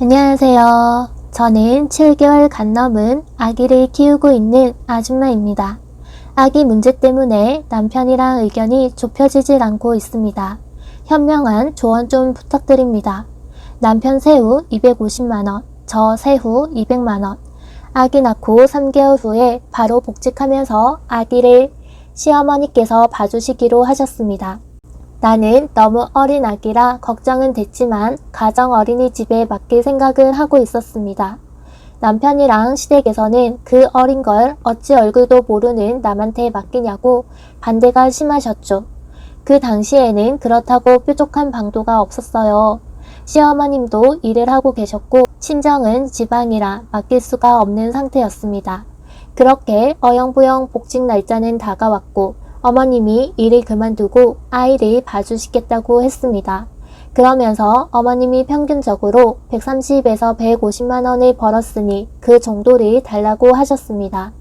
안녕하세요. 저는 7개월 갓 넘은 아기를 키우고 있는 아줌마입니다. 아기 문제 때문에 남편이랑 의견이 좁혀지질 않고 있습니다. 현명한 조언 좀 부탁드립니다. 남편 세후 250만원, 저 세후 200만원. 아기 낳고 3개월 후에 바로 복직하면서 아기를 시어머니께서 봐주시기로 하셨습니다. 나는 너무 어린 아기라 걱정은 됐지만 가정 어린이집에 맡길 생각을 하고 있었습니다. 남편이랑 시댁에서는 그 어린 걸 어찌 얼굴도 모르는 남한테 맡기냐고 반대가 심하셨죠. 그 당시에는 그렇다고 뾰족한 방도가 없었어요. 시어머님도 일을 하고 계셨고 친정은 지방이라 맡길 수가 없는 상태였습니다. 그렇게 어영부영 복직 날짜는 다가왔고 어머님이 일을 그만두고 아이를 봐주시겠다고 했습니다. 그러면서 어머님이 평균적으로 130에서 150만원을 벌었으니 그 정도를 달라고 하셨습니다.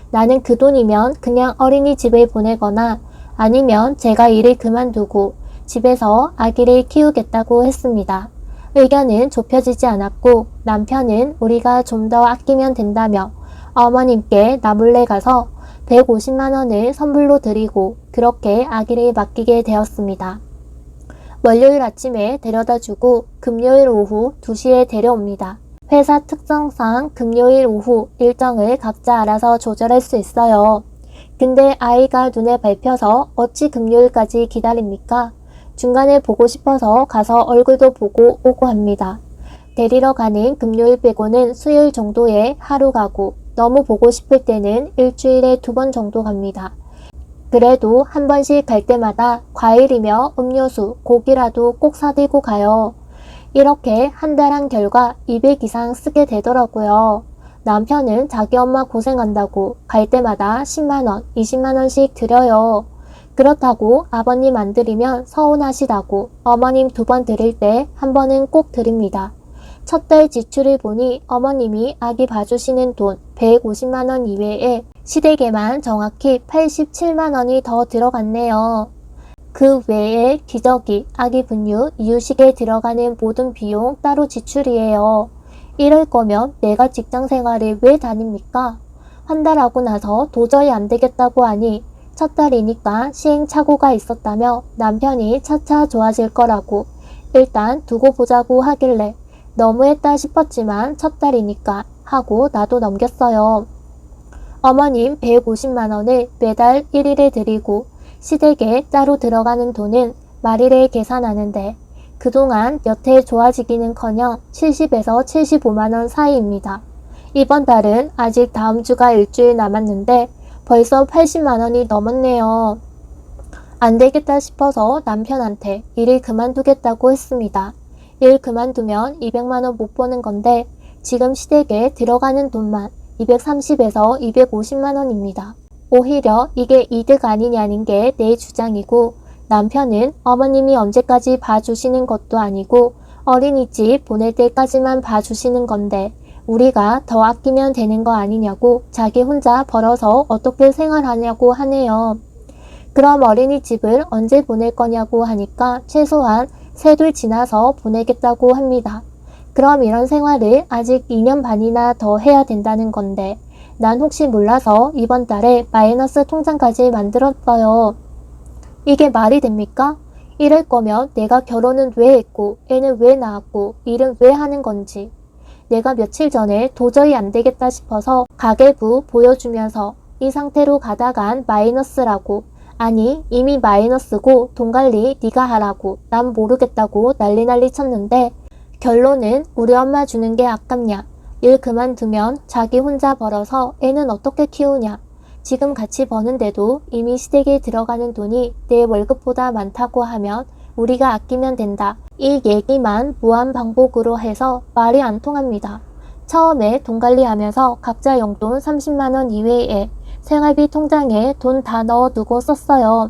나는 그 돈이면 그냥 어린이집에 보내거나 아니면 제가 일을 그만두고 집에서 아기를 키우겠다고 했습니다. 의견은 좁혀지지 않았고 남편은 우리가 좀 더 아끼면 된다며 어머님께 나몰래 가서 150만원을 선물로 드리고 그렇게 아기를 맡기게 되었습니다. 월요일 아침에 데려다주고 금요일 오후 2시에 데려옵니다. 회사 특성상 금요일 오후 일정을 각자 알아서 조절할 수 있어요. 근데 아이가 눈에 밟혀서 어찌 금요일까지 기다립니까? 중간에 보고 싶어서 가서 얼굴도 보고 오고 합니다. 데리러 가는 금요일 빼고는 수요일 정도에 하루 가고 너무 보고 싶을 때는 일주일에 2번 정도 갑니다. 그래도 한 번씩 갈 때마다 과일이며 음료수, 고기라도 꼭 사들고 가요. 이렇게 한 달 한 결과 200 이상 쓰게 되더라고요. 남편은 자기 엄마 고생한다고 갈 때마다 10만원, 20만원씩 드려요. 그렇다고 아버님 안 드리면 서운하시다고 어머님 2번 드릴 때 한 번은 꼭 드립니다. 첫 달 지출을 보니 어머님이 아기 봐주시는 돈 150만원 이외에 시댁에만 정확히 87만원이 더 들어갔네요. 그 외에 기저귀, 아기 분유, 이유식에 들어가는 모든 비용 따로 지출이에요. 이럴 거면 내가 직장 생활을 왜 다닙니까? 한 달 하고 나서 도저히 안 되겠다고 하니 첫 달이니까 시행착오가 있었다며 남편이 차차 좋아질 거라고 일단 두고 보자고 하길래 너무했다 싶었지만 첫 달이니까 하고 나도 넘겼어요. 어머님 150만원을 매달 1일에 드리고 시댁에 따로 들어가는 돈은 말일에 계산하는데 그동안 여태 좋아지기는커녕 70에서 75만원 사이입니다. 이번 달은 아직 다음 주가 일주일 남았는데 벌써 80만원이 넘었네요. 안 되겠다 싶어서 남편한테 일을 그만두겠다고 했습니다. 일 그만두면 200만원 못 버는 건데 지금 시댁에 들어가는 돈만 230에서 250만원입니다. 오히려 이게 이득 아니냐는 게 내 주장이고 남편은 어머님이 언제까지 봐주시는 것도 아니고 어린이집 보낼 때까지만 봐주시는 건데 우리가 더 아끼면 되는 거 아니냐고 자기 혼자 벌어서 어떻게 생활하냐고 하네요. 그럼 어린이집을 언제 보낼 거냐고 하니까 최소한 3돌 지나서 보내겠다고 합니다. 그럼 이런 생활을 아직 2년 반이나 더 해야 된다는 건데 난 혹시 몰라서 이번 달에 마이너스 통장까지 만들었어요. 이게 말이 됩니까? 이럴 거면 내가 결혼은 왜 했고 애는 왜 낳았고 일은 왜 하는 건지. 내가 며칠 전에 도저히 안 되겠다 싶어서 가계부 보여주면서 이 상태로 가다간 마이너스라고 아니 이미 마이너스고 돈 관리 네가 하라고 난 모르겠다고 난리 쳤는데 결론은 우리 엄마 주는 게 아깝냐. 일 그만두면 자기 혼자 벌어서 애는 어떻게 키우냐. 지금 같이 버는데도 이미 시댁에 들어가는 돈이 내 월급보다 많다고 하면 우리가 아끼면 된다. 이 얘기만 무한 반복으로 해서 말이 안 통합니다. 처음에 돈 관리하면서 각자 용돈 30만원 이외에 생활비 통장에 돈 다 넣어두고 썼어요.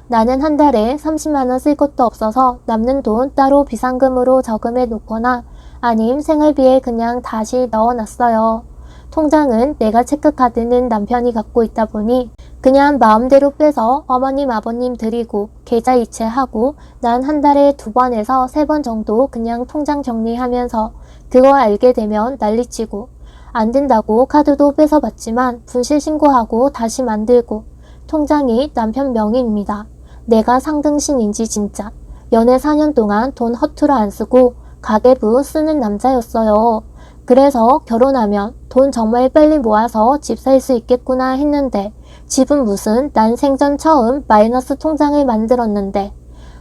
나는 한 달에 30만원 쓸 것도 없어서 남는 돈 따로 비상금으로 저금해 놓거나 아님 생활비에 그냥 다시 넣어놨어요. 통장은 내가 체크카드는 남편이 갖고 있다 보니 그냥 마음대로 빼서 어머님 아버님 드리고 계좌 이체하고 난 한 달에 2번에서 3번 정도 그냥 통장 정리하면서 그거 알게 되면 난리치고 안 된다고 카드도 뺏어봤지만 분실 신고하고 다시 만들고 통장이 남편 명의입니다. 내가 상등신인지 진짜. 연애 4년 동안 돈 허투루 안 쓰고 가계부 쓰는 남자였어요. 그래서 결혼하면 돈 정말 빨리 모아서 집 살 수 있겠구나 했는데 집은 무슨 난 생전 처음 마이너스 통장을 만들었는데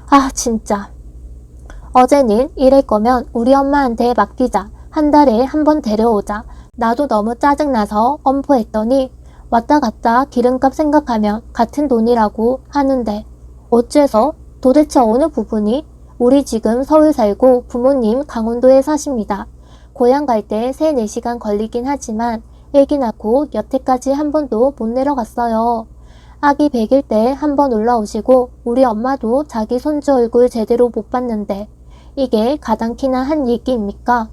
아 진짜. 어제는 이럴 거면 우리 엄마한테 맡기자. 한 달에 한 번 데려오자. 나도 너무 짜증나서 엄포했더니 왔다 갔다 기름값 생각하면 같은 돈이라고 하는데 어째서? 도대체 어느 부분이? 우리 지금 서울 살고 부모님 강원도에 사십니다. 고향 갈 때 3, 4시간 걸리긴 하지만 애기 낳고 여태까지 한 번도 못 내려갔어요. 아기 100일 때 한 번 올라오시고 우리 엄마도 자기 손주 얼굴 제대로 못 봤는데 이게 가당키나 한 얘기입니까?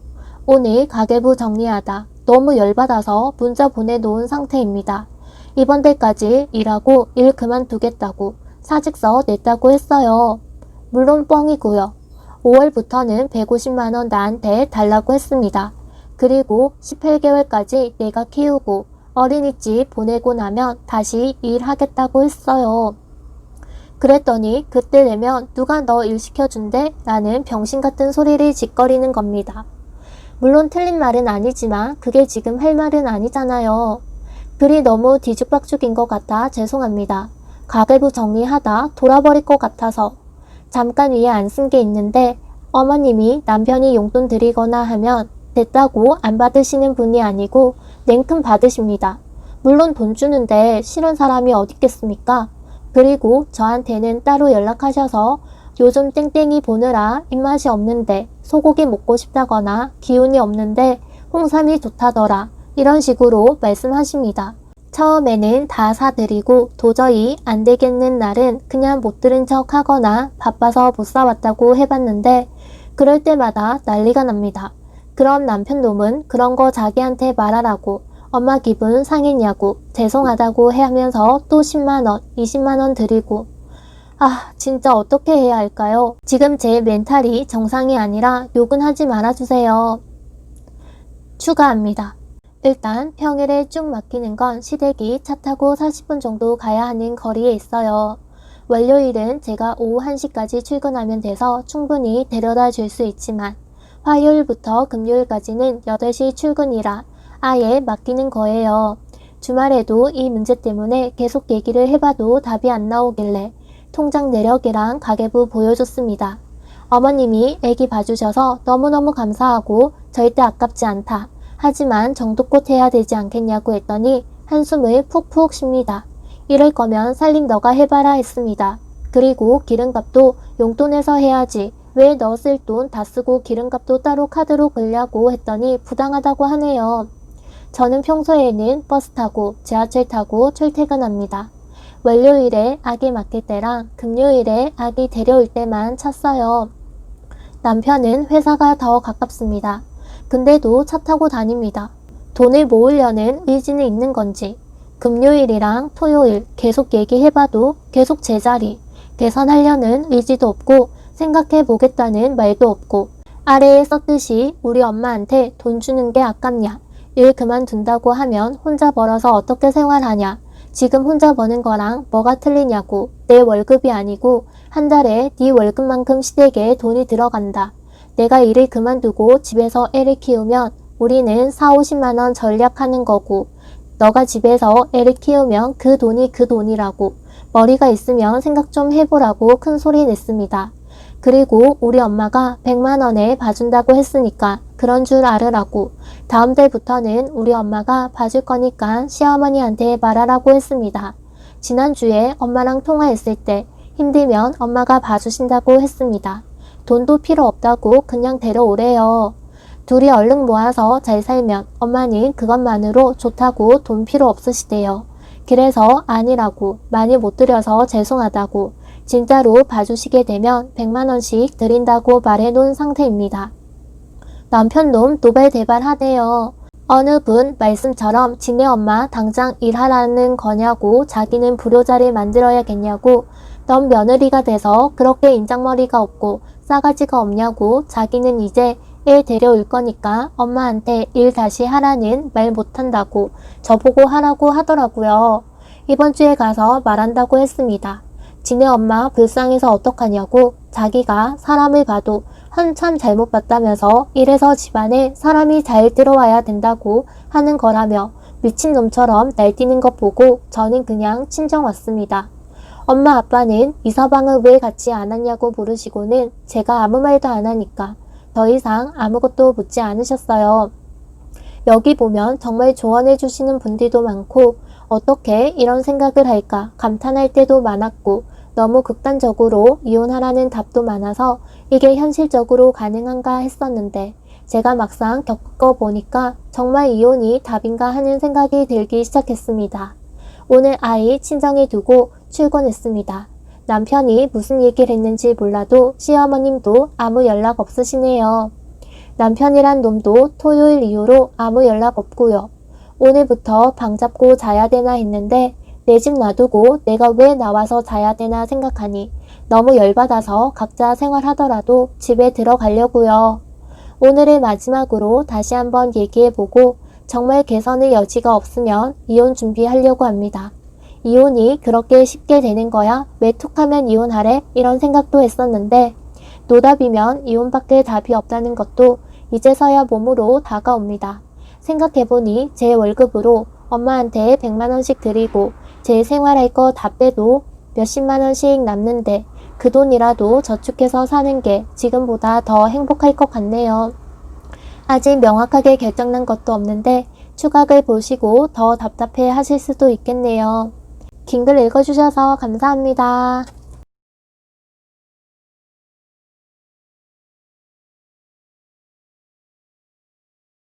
오늘 가계부 정리하다 너무 열받아서 문자 보내놓은 상태입니다. 이번 달까지 일하고 일 그만두겠다고 사직서 냈다고 했어요. 물론 뻥이고요. 5월부터는 150만원 나한테 달라고 했습니다. 그리고 18개월까지 내가 키우고 어린이집 보내고 나면 다시 일하겠다고 했어요. 그랬더니 그때 되면 누가 너 일 시켜준대? 라는 병신같은 소리를 짓거리는 겁니다. 물론 틀린 말은 아니지만 그게 지금 할 말은 아니잖아요. 글이 너무 뒤죽박죽인 것 같아 죄송합니다. 가계부 정리하다 돌아버릴 것 같아서 잠깐 위에 안 쓴 게 있는데 어머님이 남편이 용돈 드리거나 하면 됐다고 안 받으시는 분이 아니고 냉큼 받으십니다. 물론 돈 주는데 싫은 사람이 어딨겠습니까? 그리고 저한테는 따로 연락하셔서 요즘 땡땡이 보느라 입맛이 없는데 소고기 먹고 싶다거나 기운이 없는데 홍삼이 좋다더라 이런 식으로 말씀하십니다. 처음에는 다 사드리고 도저히 안 되겠는 날은 그냥 못 들은 척 하거나 바빠서 못 사왔다고 해봤는데 그럴 때마다 난리가 납니다. 그럼 남편 놈은 그런 거 자기한테 말하라고 엄마 기분 상했냐고 죄송하다고 하면서 또 10만원, 20만원 드리고 아 진짜 어떻게 해야 할까요? 지금 제 멘탈이 정상이 아니라 욕은 하지 말아주세요. 추가합니다. 일단 평일에 쭉 막히는 건 시댁이 차 타고 40분 정도 가야 하는 거리에 있어요. 월요일은 제가 오후 1시까지 출근하면 돼서 충분히 데려다 줄 수 있지만 화요일부터 금요일까지는 8시 출근이라 아예 맡기는 거예요. 주말에도 이 문제 때문에 계속 얘기를 해봐도 답이 안 나오길래 통장 내역이랑 가계부 보여줬습니다. 어머님이 애기 봐주셔서 너무너무 감사하고 절대 아깝지 않다. 하지만 정도껏 해야 되지 않겠냐고 했더니 한숨을 푹푹 쉽니다. 이럴 거면 살림 너가 해봐라 했습니다. 그리고 기름값도 용돈에서 해야지 왜 너 쓸 돈 다 쓰고 기름값도 따로 카드로 긁냐고 했더니 부당하다고 하네요. 저는 평소에는 버스 타고 지하철 타고 출퇴근합니다. 월요일에 아기 맡길 때랑 금요일에 아기 데려올 때만 차 써요. 남편은 회사가 더 가깝습니다. 근데도 차 타고 다닙니다. 돈을 모으려는 의지는 있는 건지 금요일이랑 토요일 계속 얘기해봐도 계속 제자리 개선하려는 의지도 없고 생각해보겠다는 말도 없고 아래에 썼듯이 우리 엄마한테 돈 주는 게 아깝냐 일 그만둔다고 하면 혼자 벌어서 어떻게 생활하냐 지금 혼자 버는 거랑 뭐가 틀리냐고 내 월급이 아니고 한 달에 네 월급만큼 시댁에 돈이 들어간다. 내가 일을 그만두고 집에서 애를 키우면 우리는 4, 50만원 절약하는 거고 너가 집에서 애를 키우면 그 돈이 그 돈이라고 머리가 있으면 생각 좀 해보라고 큰 소리 냈습니다. 그리고 우리 엄마가 100만원에 봐준다고 했으니까 그런 줄 알으라고 다음 달부터는 우리 엄마가 봐줄 거니까 시어머니한테 말하라고 했습니다. 지난주에 엄마랑 통화했을 때 힘들면 엄마가 봐주신다고 했습니다. 돈도 필요 없다고 그냥 데려오래요. 둘이 얼른 모아서 잘 살면 엄마는 그것만으로 좋다고 돈 필요 없으시대요. 그래서 아니라고 많이 못 드려서 죄송하다고 진짜로 봐주시게 되면 100만원씩 드린다고 말해놓은 상태입니다. 남편 놈 노발대발하대요. 어느 분 말씀처럼 지네 엄마 당장 일하라는 거냐고 자기는 불효자를 만들어야겠냐고 넌 며느리가 돼서 그렇게 인장머리가 없고 싸가지가 없냐고 자기는 이제 애 데려올 거니까 엄마한테 일 다시 하라는 말 못한다고 저보고 하라고 하더라고요. 이번 주에 가서 말한다고 했습니다. 지네 엄마 불쌍해서 어떡하냐고 자기가 사람을 봐도 한참 잘못 봤다면서 이래서 집안에 사람이 잘 들어와야 된다고 하는 거라며 미친놈처럼 날뛰는 것 보고 저는 그냥 친정 왔습니다. 엄마 아빠는 이서방을 왜 같이 안 왔냐고 물으시고는 제가 아무 말도 안 하니까 더 이상 아무것도 묻지 않으셨어요. 여기 보면 정말 조언해 주시는 분들도 많고 어떻게 이런 생각을 할까 감탄할 때도 많았고 너무 극단적으로 이혼하라는 답도 많아서 이게 현실적으로 가능한가 했었는데 제가 막상 겪어보니까 정말 이혼이 답인가 하는 생각이 들기 시작했습니다. 오늘 아이 친정에 두고 출근했습니다. 남편이 무슨 얘기를 했는지 몰라도 시어머님도 아무 연락 없으시네요. 남편이란 놈도 토요일 이후로 아무 연락 없고요. 오늘부터 방 잡고 자야 되나 했는데 내 집 놔두고 내가 왜 나와서 자야 되나 생각하니 너무 열받아서 각자 생활하더라도 집에 들어가려고요. 오늘의 마지막으로 다시 한번 얘기해보고 정말 개선의 여지가 없으면 이혼 준비하려고 합니다. 이혼이 그렇게 쉽게 되는 거야? 왜 툭하면 이혼하래? 이런 생각도 했었는데 노답이면 이혼밖에 답이 없다는 것도 이제서야 몸으로 다가옵니다. 생각해보니 제 월급으로 엄마한테 100만원씩 드리고 제 생활할 거 다 빼도 몇십만원씩 남는데 그 돈이라도 저축해서 사는 게 지금보다 더 행복할 것 같네요. 아직 명확하게 결정난 것도 없는데 추각을 보시고 더 답답해 하실 수도 있겠네요. 긴 글 읽어주셔서 감사합니다.